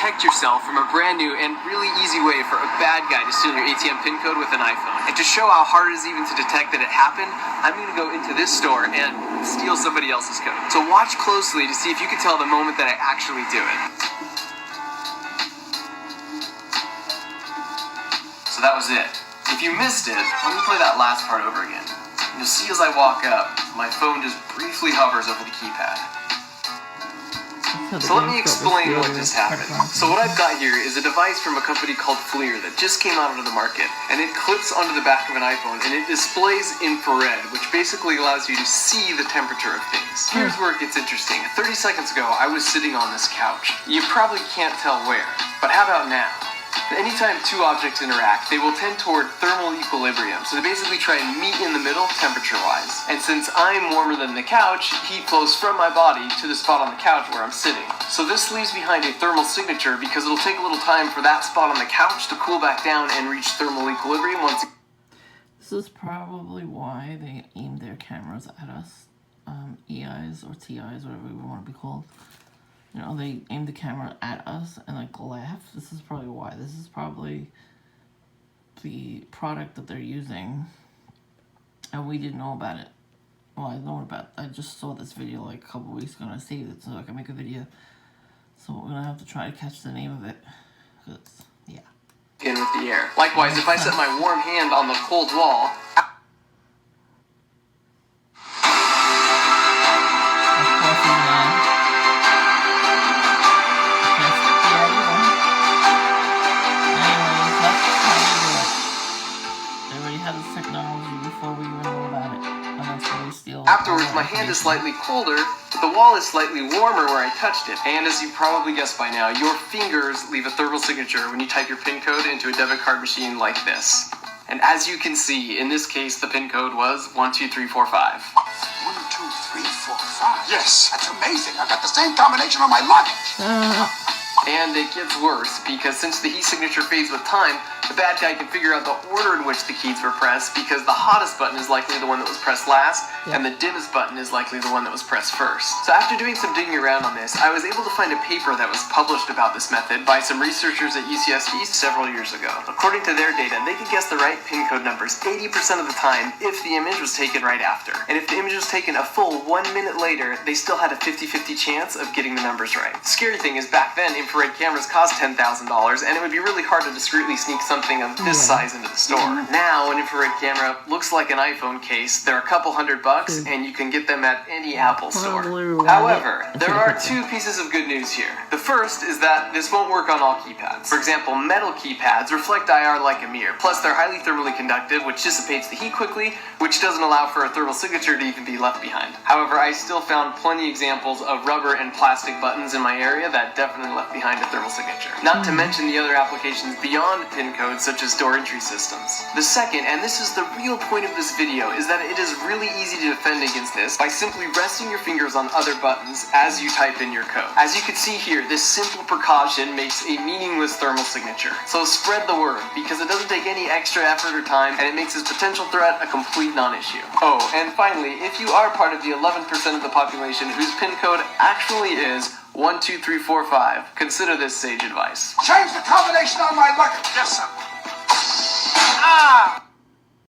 protect yourself from a brand new and really easy way for a bad guy to steal your ATM PIN code with an iPhone. And to show how hard it is even to detect that it happened, I'm going to go into this store and steal somebody else's code. So watch closely to see if you can tell the moment that I actually do it. So that was it. If you missed it, let me play that last part over again. You'll see as I walk up, my phone just briefly hovers over the keypad. So let me explain what just happened. So what I've got here is a device from a company called FLIR that just came out onto the market, and it clips onto the back of an iPhone and it displays infrared, which basically allows you to see the temperature of things. Here's where it gets interesting. 30 seconds ago, I was sitting on this couch. You probably can't tell where, but how about now? Anytime two objects interact, they will tend toward thermal equilibrium. So they basically try and meet in the middle temperature-wise. And since I'm warmer than the couch, heat flows from my body to the spot on the couch where I'm sitting. So this leaves behind a thermal signature because it'll take a little time for that spot on the couch to cool back down and reach thermal equilibrium once. This is probably why they aim their cameras at us. EIs or TIs, whatever we want to be called. You know, they aim the camera at us and like laugh. This is probably why. This is probably the product that they're using, and we didn't know about it. Well, I just saw this video like a couple weeks ago and I saved it so I can make a video. So we're gonna have to try to catch the name of it, cause yeah. In with the air. Likewise, if I set my warm hand on the cold wall. Afterwards, my hand is slightly colder, but the wall is slightly warmer where I touched it. And as you probably guessed by now, your fingers leave a thermal signature when you type your PIN code into a debit card machine like this. And as you can see, in this case, the PIN code was 12345. 12345? Yes, that's amazing. I've got the same combination on my luggage. And it gets worse, because since the heat signature fades with time, the bad guy can figure out the order in which the keys were pressed, because the hottest button is likely the one that was pressed last, and the dimmest button is likely the one that was pressed first. So after doing some digging around on this, I was able to find a paper that was published about this method by some researchers at UCSB several years ago. According to their data, they could guess the right PIN code numbers 80% of the time if the image was taken right after. And if the image was taken a full 1 minute later, they still had a 50-50 chance of getting the numbers right. The scary thing is back then, infrared cameras cost $10,000, and it would be really hard to discreetly sneak something of this size into the store. Now, an infrared camera looks like an iPhone case. They're a couple $100, and you can get them at any Apple store. However, there are two pieces of good news here. The first is that this won't work on all keypads. For example, metal keypads reflect IR like a mirror. Plus, they're highly thermally conductive, which dissipates the heat quickly, which doesn't allow for a thermal signature to even be left behind. However, I still found plenty examples of rubber and plastic buttons in my area that definitely left behind a thermal signature. Not to mention the other applications beyond PIN codes, such as door entry systems. The second, and this is the real point of this video, is that it is really easy to defend against this by simply resting your fingers on other buttons as you type in your code. As you can see here, this simple precaution makes a meaningless thermal signature. So spread the word, because it doesn't take any extra effort or time, and it makes this potential threat a complete non-issue. Oh, and finally, if you are part of the 11% of the population whose PIN code actually is 12345, consider this sage advice. Change the combination on my luggage. Yes, sir. Ah!